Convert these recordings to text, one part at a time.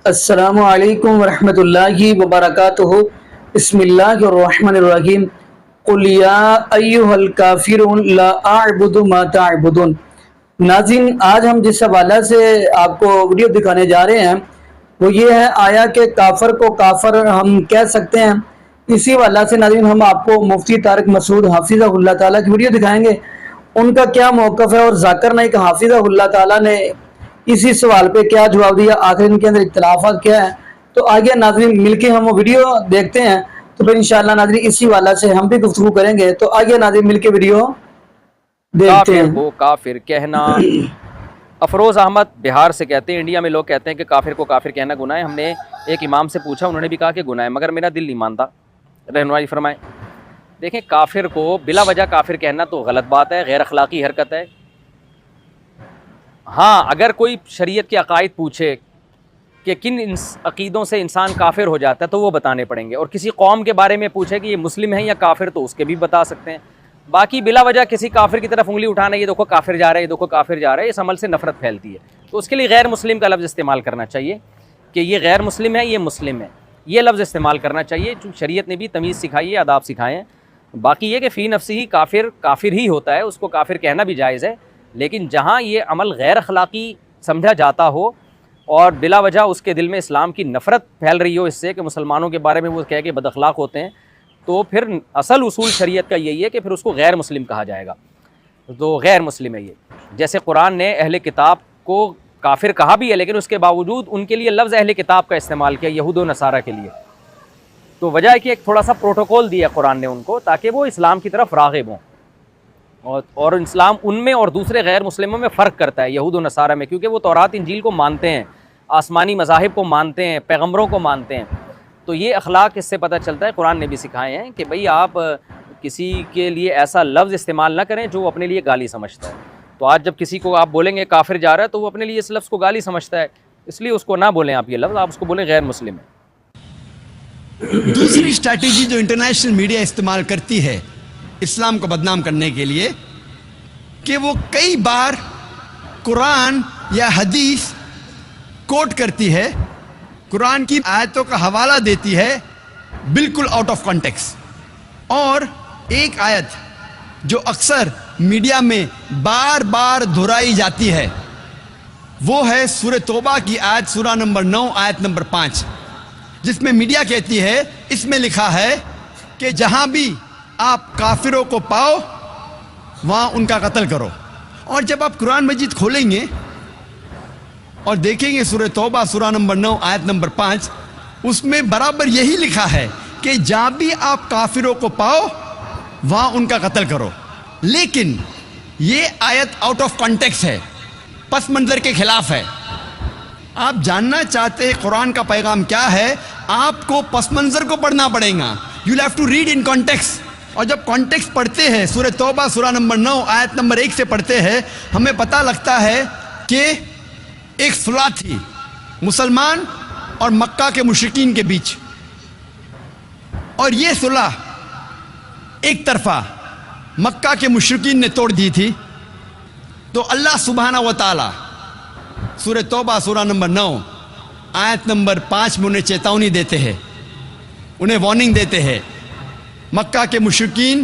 السلام علیکم ورحمۃ اللہ وبرکاتہ۔ بسم اللہ الرحمن الرحیم۔ قل یا ایھا الکافرون لا اعبد ما تعبدون۔ ناظرین، آج ہم جس حوالہ سے آپ کو ویڈیو دکھانے جا رہے ہیں وہ یہ ہے، آیا کہ کافر کو کافر ہم کہہ سکتے ہیں؟ اسی حوالہ سے ناظرین ہم آپ کو مفتی طارق مسعود حفظہ اللہ تعالیٰ کی ویڈیو دکھائیں گے، ان کا کیا موقف ہے، اور ذاکر نائک حفظہ اللہ تعالیٰ نے اسی سوال پہ کیا جواب دیا، آخر ان کے اندر اختلافات کیا ہے۔ تو آگے ناظرین مل کے ہم وہ ویڈیو دیکھتے ہیں، تو پھر انشاءاللہ ناظرین اسی حوالہ سے ہم بھی گفتگو کریں گے۔ تو آگے ناظرین مل کے ویڈیو دیکھتے ہیں۔ کافر کو کافر کہنا، افروز احمد بہار سے کہتے ہیں انڈیا میں لوگ کہتے ہیں کہ کافر کو کافر کہنا گناہ ہے۔ ہم نے ایک امام سے پوچھا، انہوں نے بھی کہا کہ گناہ ہے، مگر میرا دل نہیں مانتا، رہنمائی فرمائیں۔ دیکھیں، کافر کو بلا وجہ کافر کہنا تو غلط بات ہے، غیر اخلاقی حرکت ہے۔ ہاں، اگر کوئی شریعت کے عقائد پوچھے کہ کن عقیدوں سے انسان کافر ہو جاتا ہے تو وہ بتانے پڑیں گے، اور کسی قوم کے بارے میں پوچھے کہ یہ مسلم ہے یا کافر تو اس کے بھی بتا سکتے ہیں۔ باقی بلا وجہ کسی کافر کی طرف انگلی اٹھانا، یہ دیکھو کافر جا رہا ہے، یہ دیکھو کافر جا رہا ہے، اس عمل سے نفرت پھیلتی ہے۔ تو اس کے لیے غیر مسلم کا لفظ استعمال کرنا چاہیے کہ یہ غیر مسلم ہے، یہ مسلم ہے، یہ لفظ استعمال کرنا چاہیے، چونکہ شریعت نے بھی تمیز سکھائی ہے، آداب سکھائے ہیں۔ باقی یہ کہ فی نفسی ہی کافر کافر ہی ہوتا ہے، اس کو کافر کہنا بھی جائز ہے، لیکن جہاں یہ عمل غیر اخلاقی سمجھا جاتا ہو اور بلا وجہ اس کے دل میں اسلام کی نفرت پھیل رہی ہو اس سے کہ مسلمانوں کے بارے میں وہ کہہ کے بد اخلاق ہوتے ہیں، تو پھر اصل اصول شریعت کا یہی ہے کہ پھر اس کو غیر مسلم کہا جائے گا۔ تو غیر مسلم ہے یہ، جیسے قرآن نے اہل کتاب کو کافر کہا بھی ہے، لیکن اس کے باوجود ان کے لیے لفظ اہل کتاب کا استعمال کیا، یہود و نصارہ کے لیے۔ تو وجہ ہے کہ ایک تھوڑا سا پروٹوکول دیا قرآن نے ان کو، تاکہ وہ اسلام کی طرف راغب ہوں، اور اسلام ان میں اور دوسرے غیر مسلموں میں فرق کرتا ہے، یہود و نصارہ میں، کیونکہ وہ تورات انجیل کو مانتے ہیں، آسمانی مذاہب کو مانتے ہیں، پیغمبروں کو مانتے ہیں۔ تو یہ اخلاق اس سے پتہ چلتا ہے، قرآن نے بھی سکھائے ہیں کہ بھئی آپ کسی کے لیے ایسا لفظ استعمال نہ کریں جو وہ اپنے لیے گالی سمجھتا ہے۔ تو آج جب کسی کو آپ بولیں گے کافر جا رہا ہے تو وہ اپنے لیے اس لفظ کو گالی سمجھتا ہے، اس لیے اس کو نہ بولیں آپ یہ لفظ، آپ اس کو بولیں غیر مسلم ہے۔ دوسری اسٹریٹجی جو انٹرنیشنل میڈیا استعمال کرتی ہے اسلام کو بدنام کرنے کے لیے، کہ وہ کئی بار قرآن یا حدیث کوٹ کرتی ہے، قرآن کی آیتوں کا حوالہ دیتی ہے بالکل آؤٹ آف کانٹیکسٹ، اور ایک آیت جو اکثر میڈیا میں بار بار دہرائی جاتی ہے وہ ہے سورہ توبہ کی آیت، سورہ نمبر 9 آیت نمبر 5، جس میں میڈیا کہتی ہے، اس میں لکھا ہے کہ جہاں بھی آپ کافروں کو پاؤ وہاں ان کا قتل کرو۔ اور جب آپ قرآن مجید کھولیں گے اور دیکھیں گے سورہ توبہ سورہ نمبر 9 آیت نمبر 5، اس میں برابر یہی لکھا ہے کہ جہاں بھی آپ کافروں کو پاؤ وہاں ان کا قتل کرو۔ لیکن یہ آیت آؤٹ آف کانٹیکسٹ ہے، پس منظر کے خلاف ہے۔ آپ جاننا چاہتے ہیں قرآن کا پیغام کیا ہے، آپ کو پس منظر کو پڑھنا پڑے گا، you have to read in context. اور جب کانٹیکسٹ پڑھتے ہیں، سورہ توبہ سورہ نمبر 9 آیت نمبر 1 سے پڑھتے ہیں، ہمیں پتہ لگتا ہے کہ ایک صلح تھی مسلمان اور مکہ کے مشرکین کے بیچ، اور یہ صلح ایک طرفہ مکہ کے مشرکین نے توڑ دی تھی۔ تو اللہ سبحانہ و تعالی سورہ توبہ سورہ نمبر 9 آیت نمبر 5 میں انہیں چیتونی دیتے ہیں، انہیں وارننگ دیتے ہیں، مکہ کے مشرکین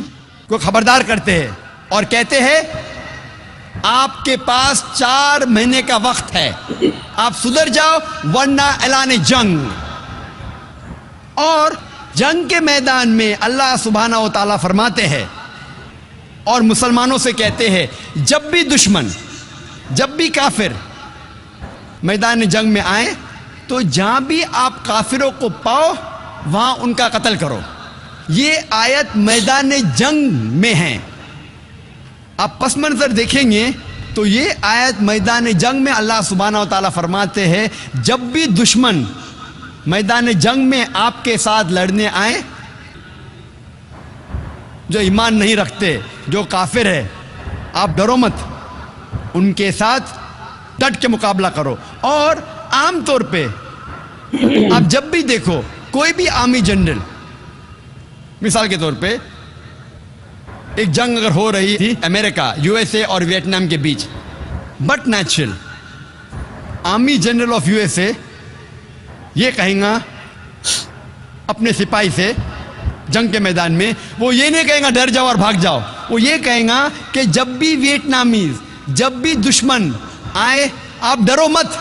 کو خبردار کرتے ہیں اور کہتے ہیں آپ کے پاس 4 مہینے کا وقت ہے، آپ سدھر جاؤ ورنہ اعلان جنگ۔ اور جنگ کے میدان میں اللہ سبحانہ و تعالیٰ فرماتے ہیں اور مسلمانوں سے کہتے ہیں، جب بھی دشمن، جب بھی کافر میدان جنگ میں آئیں تو جہاں بھی آپ کافروں کو پاؤ وہاں ان کا قتل کرو۔ یہ آیت میدان جنگ میں ہے، آپ پس منظر دیکھیں گے تو یہ آیت میدان جنگ میں اللہ سبحانہ و تعالیٰ فرماتے ہیں، جب بھی دشمن میدان جنگ میں آپ کے ساتھ لڑنے آئیں، جو ایمان نہیں رکھتے، جو کافر ہے، آپ ڈرو مت، ان کے ساتھ ڈٹ کے مقابلہ کرو۔ اور عام طور پہ آپ جب بھی دیکھو کوئی بھی آرمی جنرل، مثال کے طور پہ ایک جنگ اگر ہو رہی تھی امریکہ USA اور ویتنام کے بیچ، but natural army general of USA یہ کہیں گا اپنے سپاہی سے جنگ کے میدان میں، وہ یہ نہیں کہیں گا ڈر جاؤ اور بھاگ جاؤ، وہ یہ کہیں گا کہ جب بھی ویتنامیز، جب بھی دشمن آئے آپ ڈرو مت،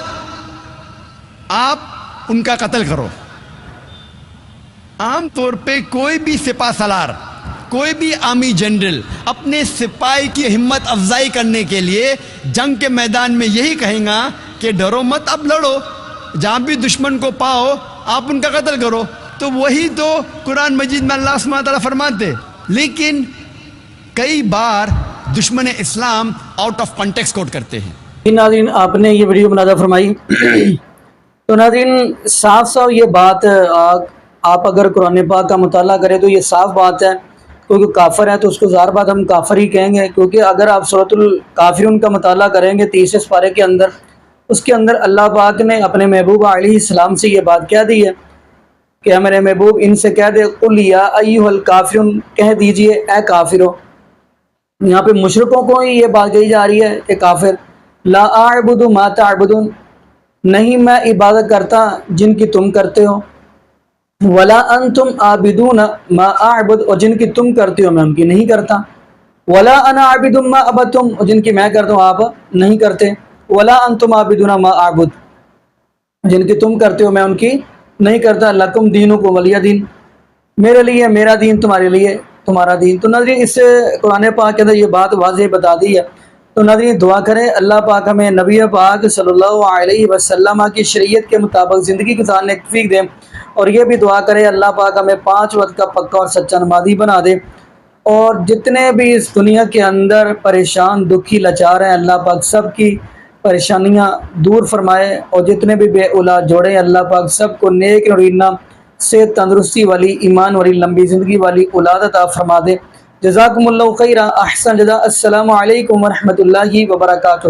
آپ ان کا قتل کرو۔ عام طور پہ کوئی بھی سپاہ سالار، کوئی بھی آرمی جنرل اپنے سپاہی کی ہمت افزائی کرنے کے لیے جنگ کے میدان میں یہی کہیں گا کہ ڈرو مت، اب لڑو، جہاں بھی دشمن کو پاؤ آپ ان کا قتل کرو۔ تو وہی تو قرآن مجید میں اللہ سبحانہ تعالیٰ فرماتے، لیکن کئی بار دشمن اسلام آؤٹ آف کانٹیکسٹ کوٹ کرتے ہیں۔ ناظرین آپ نے یہ ویڈیو مناظرہ فرمائی تو ناظرین صاف صاف یہ بات، آپ اگر قرآن پاک کا مطالعہ کریں تو یہ صاف بات ہے، کیونکہ کافر ہے تو اس کو ظاہر بات ہم کافر ہی کہیں گے، کیونکہ اگر آپ سورۃ الکافرون کا مطالعہ کریں گے 30 پارے کے اندر، اس کے اندر اللہ پاک نے اپنے محبوب علیہ السلام سے یہ بات کہہ دی ہے کہ ہمارے محبوب ان سے کہہ دے قل یا ایھا الکافرون، کہہ دیجئے اے کافرو۔ یہاں پہ مشرکوں کو ہی یہ بات کہی جا رہی ہے کہ کافر، لا اعبد ما تعبدون، نہیں میں عبادت کرتا جن کی تم کرتے ہو، ولا انتم عابدون ما اعبد، اور جن کی تم کرتے ہو میں ان کی نہیں کرتا، ولا انا عابد ما عبدتم، اور جن کی میں کرتا ہوں آپ نہیں کرتے، ولا انتم عابدون ما اعبد، جن کی تم کرتے ہو میں ان کی نہیں کرتا، لکم دینکم ولی دین، میرے لیے میرا دین، تمہارے لیے تمہارا دین۔ تو ناظرین اس سے قرآن پاک کے اندر یہ بات واضح بتا دی ہے۔ تو ناظرین دعا کریں اللہ پاک ہمیں نبی پاک صلی اللہ علیہ وسلم کی شریعت کے مطابق زندگی گزارنے کی توفیق دیں، اور یہ بھی دعا کریں اللہ پاک ہمیں 5 وقت کا پکا اور سچا نمازی بنا دے، اور جتنے بھی اس دنیا کے اندر پریشان دکھی لاچار ہیں اللہ پاک سب کی پریشانیاں دور فرمائے، اور جتنے بھی بے اولاد جوڑے ہیں اللہ پاک سب کو نیک نورینہ صحت تندرستی والی ایمان والی لمبی زندگی والی اولاد عطا فرما دے۔ جزاکم اللہ خیرا، احسن جزا۔ السلام علیکم ورحمۃ اللہ وبرکاتہ۔